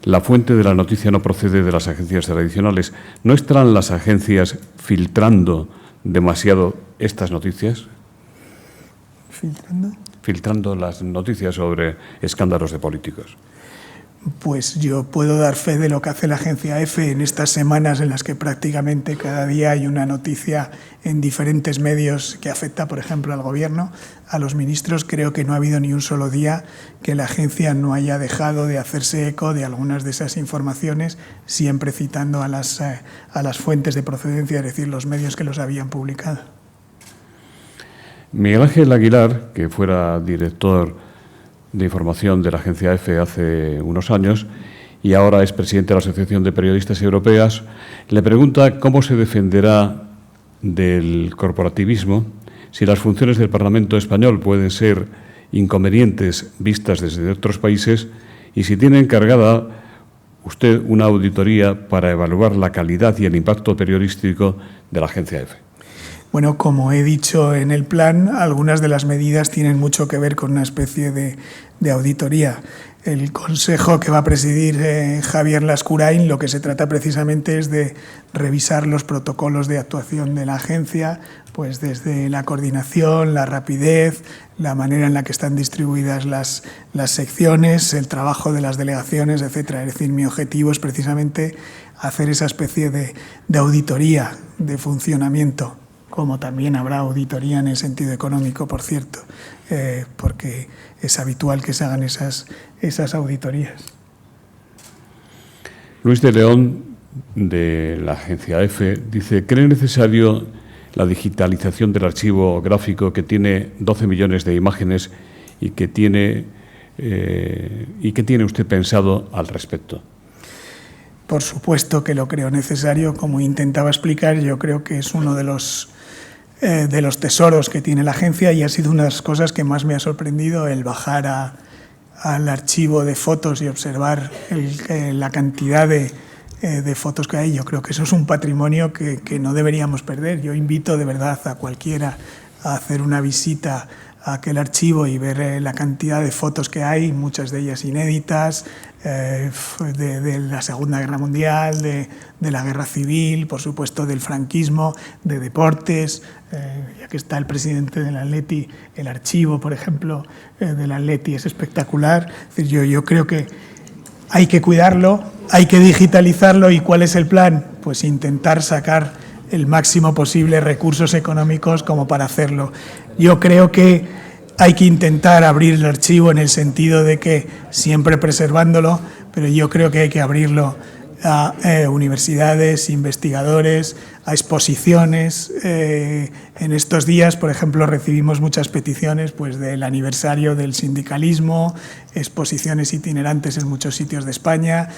la fuente de la noticia no procede de las agencias tradicionales. ¿No estarán las agencias filtrando demasiado estas noticias? Filtrando las noticias sobre escándalos de políticos. Pues yo puedo dar fe de lo que hace la agencia EFE en estas semanas en las que prácticamente cada día hay una noticia en diferentes medios que afecta, por ejemplo, al Gobierno, a los ministros. Creo que no ha habido ni un solo día que la agencia no haya dejado de hacerse eco de algunas de esas informaciones, siempre citando a las fuentes de procedencia, es decir, los medios que los habían publicado. Miguel Ángel Aguilar, que fuera director de información de la agencia EFE hace unos años y ahora es presidente de la Asociación de Periodistas Europeas, le pregunta cómo se defenderá del corporativismo si las funciones del Parlamento español pueden ser inconvenientes vistas desde otros países y si tiene encargada usted una auditoría para evaluar la calidad y el impacto periodístico de la agencia EFE. Bueno, como he dicho en el plan, algunas de las medidas tienen mucho que ver con una especie de auditoría. El consejo que va a presidir Javier Lascurain, lo que se trata precisamente es de revisar los protocolos de actuación de la agencia, pues desde la coordinación, la rapidez, la manera en la que están distribuidas las secciones, el trabajo de las delegaciones, etcétera. Es decir, mi objetivo es precisamente hacer esa especie de auditoría de funcionamiento, como también habrá auditoría en el sentido económico, por cierto, porque es habitual que se hagan esas auditorías. Luis de León, de la agencia EFE, dice: ¿cree necesario la digitalización del archivo gráfico que tiene 12 millones de imágenes y qué tiene usted pensado al respecto? Por supuesto que lo creo necesario. Como intentaba explicar, yo creo que es uno de los tesoros que tiene la agencia y ha sido una de las cosas que más me ha sorprendido el bajar al archivo de fotos y observar la cantidad de fotos que hay. Yo creo que eso es un patrimonio que no deberíamos perder. Yo invito de verdad a cualquiera a hacer una visita a aquel archivo y ver la cantidad de fotos que hay, muchas de ellas inéditas, de la Segunda Guerra Mundial, de la Guerra Civil, por supuesto del franquismo, de deportes. Ya que está el presidente del Atleti, el archivo, por ejemplo, del Atleti es espectacular. Es decir, yo creo que hay que cuidarlo, hay que digitalizarlo. ¿Y cuál es el plan? Pues intentar sacar el máximo posible recursos económicos como para hacerlo. Yo creo que hay que intentar abrir el archivo en el sentido de que siempre preservándolo, pero yo creo que hay que abrirlo a universidades, investigadores, a exposiciones. En estos días, por ejemplo, recibimos muchas peticiones pues, del aniversario del sindicalismo, exposiciones itinerantes en muchos sitios de España.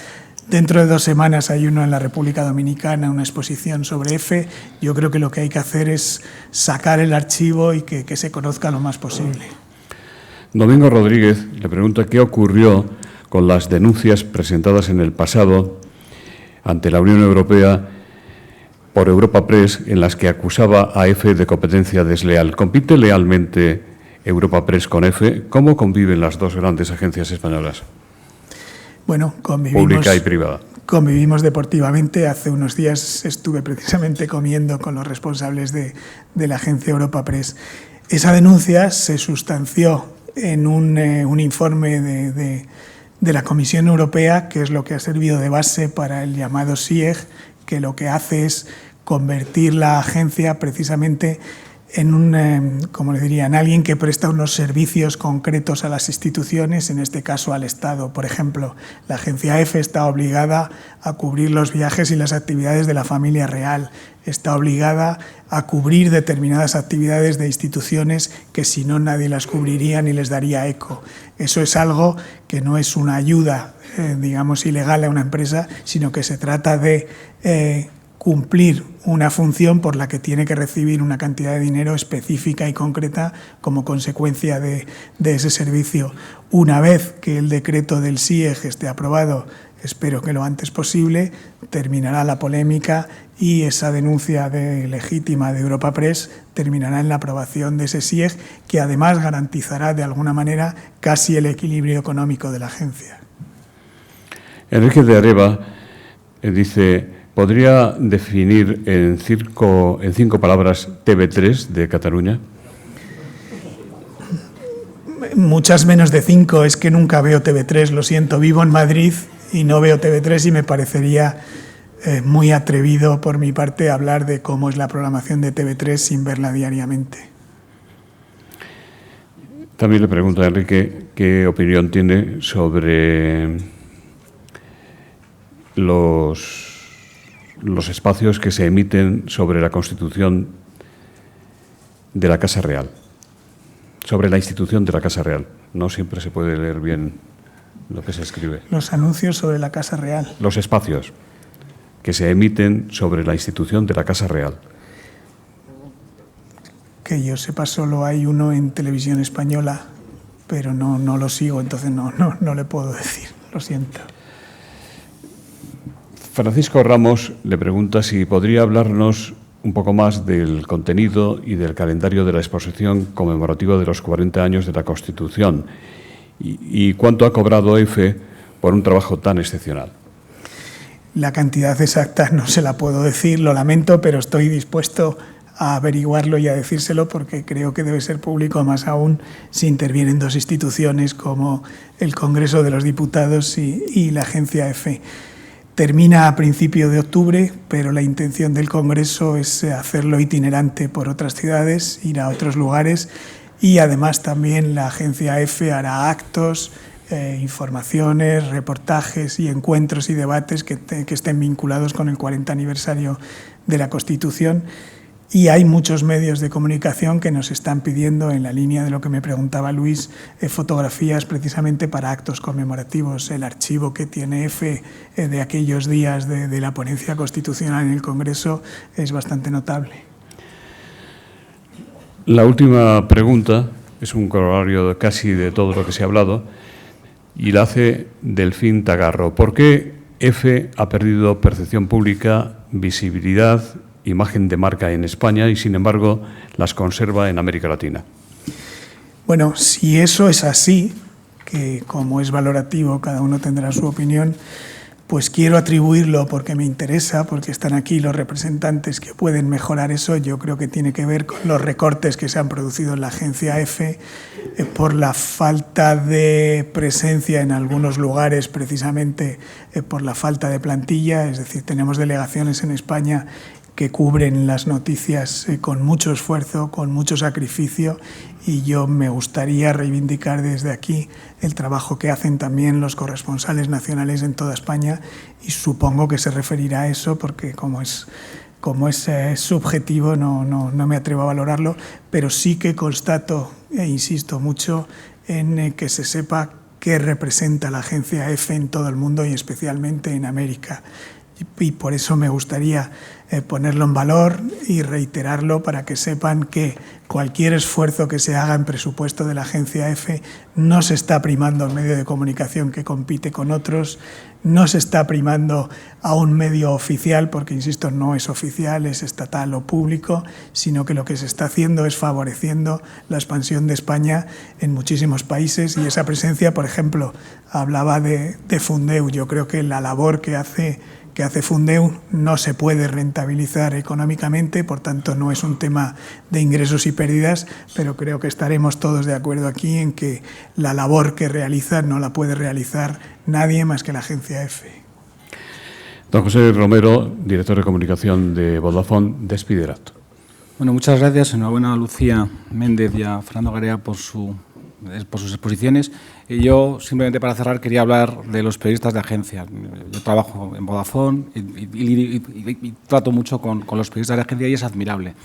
Dentro de 2 semanas hay uno en la República Dominicana, una exposición sobre EFE. Yo creo que lo que hay que hacer es sacar el archivo y que se conozca lo más posible. Domingo Rodríguez le pregunta qué ocurrió con las denuncias presentadas en el pasado ante la Unión Europea por Europa Press, en las que acusaba a EFE de competencia desleal. ¿Compite lealmente Europa Press con EFE? ¿Cómo conviven las dos grandes agencias españolas? Bueno, convivimos, pública y privada. Convivimos deportivamente. Hace unos días estuve precisamente comiendo con los responsables de la agencia Europa Press. Esa denuncia se sustanció en un informe de la Comisión Europea, que es lo que ha servido de base para el llamado SIEG, que lo que hace es convertir la agencia precisamente en como le diría, en alguien que presta unos servicios concretos a las instituciones, en este caso al Estado. Por ejemplo, la agencia EFE está obligada a cubrir los viajes y las actividades de la familia real, está obligada a cubrir determinadas actividades de instituciones que si no nadie las cubriría ni les daría eco. Eso es algo que no es una ayuda, digamos, ilegal a una empresa, sino que se trata de cumplir una función por la que tiene que recibir una cantidad de dinero específica y concreta como consecuencia de ese servicio. Una vez que el decreto del SIEG esté aprobado, espero que lo antes posible, terminará la polémica y esa denuncia legítima de Europa Press terminará en la aprobación de ese SIEG, que además garantizará de alguna manera casi el equilibrio económico de la agencia. Enrique de Areva dice: ¿podría definir en 5 palabras TV3 de Cataluña? Muchas menos de 5, es que nunca veo TV3, lo siento. Vivo en Madrid y no veo TV3 y me parecería muy atrevido por mi parte hablar de cómo es la programación de TV3 sin verla diariamente. También le pregunto a Enrique qué opinión tiene sobre los espacios que se emiten sobre la constitución de la Casa Real, sobre la institución de la Casa Real. No siempre se puede leer bien lo que se escribe. Los anuncios sobre la Casa Real. Los espacios que se emiten sobre la institución de la Casa Real. Que yo sepa, solo hay uno en Televisión Española, pero no lo sigo, entonces no le puedo decir, lo siento. Francisco Ramos le pregunta si podría hablarnos un poco más del contenido y del calendario de la exposición conmemorativa de los 40 años de la Constitución y cuánto ha cobrado EFE por un trabajo tan excepcional. La cantidad exacta no se la puedo decir, lo lamento, pero estoy dispuesto a averiguarlo y a decírselo porque creo que debe ser público, más aún si intervienen dos instituciones como el Congreso de los Diputados y la agencia EFE. Termina a principio de octubre, pero la intención del Congreso es hacerlo itinerante por otras ciudades, ir a otros lugares y además también la agencia EFE hará actos, informaciones, reportajes y encuentros y debates que estén vinculados con el 40 aniversario de la Constitución. Y hay muchos medios de comunicación que nos están pidiendo, en la línea de lo que me preguntaba Luis, fotografías precisamente para actos conmemorativos. El archivo que tiene EFE de aquellos días de la ponencia constitucional en el Congreso es bastante notable. La última pregunta es un corolario casi de todo lo que se ha hablado y la hace Delfín Tagarro. ¿Por qué EFE ha perdido percepción pública, visibilidad, imagen de marca en España y, sin embargo, las conserva en América Latina? Bueno, si eso es así, que como es valorativo, cada uno tendrá su opinión, pues quiero atribuirlo porque me interesa, porque están aquí los representantes que pueden mejorar eso. Yo creo que tiene que ver con los recortes que se han producido en la agencia EFE, por la falta de presencia en algunos lugares, precisamente por la falta de plantilla. Es decir, tenemos delegaciones en España que cubren las noticias con mucho esfuerzo, con mucho sacrificio, y yo me gustaría reivindicar desde aquí el trabajo que hacen también los corresponsales nacionales en toda España, y supongo que se referirá a eso porque como es subjetivo no me atrevo a valorarlo, pero sí que constato e insisto mucho en que se sepa qué representa la agencia EFE en todo el mundo y especialmente en América. Y por eso me gustaría ponerlo en valor y reiterarlo para que sepan que cualquier esfuerzo que se haga en presupuesto de la agencia EFE no se está primando a un medio de comunicación que compite con otros, no se está primando a un medio oficial, porque, insisto, no es oficial, es estatal o público, sino que lo que se está haciendo es favoreciendo la expansión de España en muchísimos países y esa presencia, por ejemplo, hablaba de Fundeu. Yo creo que la labor que hace Fundeu no se puede rentabilizar económicamente, por tanto no es un tema de ingresos y pérdidas, pero creo que estaremos todos de acuerdo aquí en que la labor que realiza no la puede realizar nadie más que la agencia EFE. Don José Romero, director de comunicación de Vodafone, despide el acto. Bueno, muchas gracias. Enhorabuena a Lucía Méndez y a Fernando Garea por sus exposiciones. Y yo, simplemente para cerrar, quería hablar de los periodistas de agencia. Yo trabajo en Vodafone y trato mucho con los periodistas de agencia y es admirable.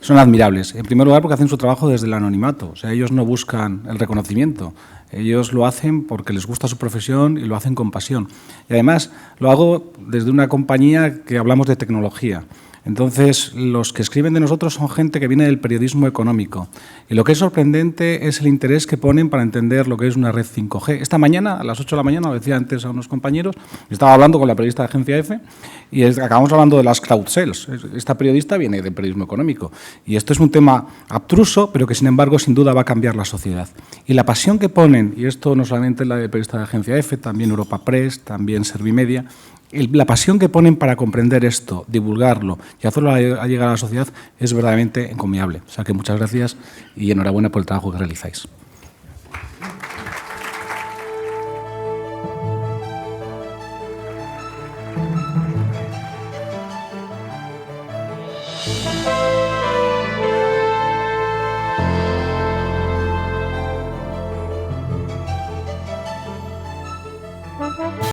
Son admirables. En primer lugar, porque hacen su trabajo desde el anonimato. O sea, ellos no buscan el reconocimiento. Ellos lo hacen porque les gusta su profesión y lo hacen con pasión. Y además, lo hago desde una compañía que hablamos de tecnología. Entonces, los que escriben de nosotros son gente que viene del periodismo económico. Y lo que es sorprendente es el interés que ponen para entender lo que es una red 5G. Esta mañana, a las 8 de la mañana, lo decía antes a unos compañeros, estaba hablando con la periodista de agencia EFE y acabamos hablando de las crowd sales. Esta periodista viene del periodismo económico. Y esto es un tema abstruso, pero que sin embargo, sin duda va a cambiar la sociedad. Y la pasión que ponen, y esto no solamente la del periodista de agencia EFE, también Europa Press, también Servimedia, la pasión que ponen para comprender esto, divulgarlo y hacerlo llegar a la sociedad es verdaderamente encomiable. O sea que muchas gracias y enhorabuena por el trabajo que realizáis.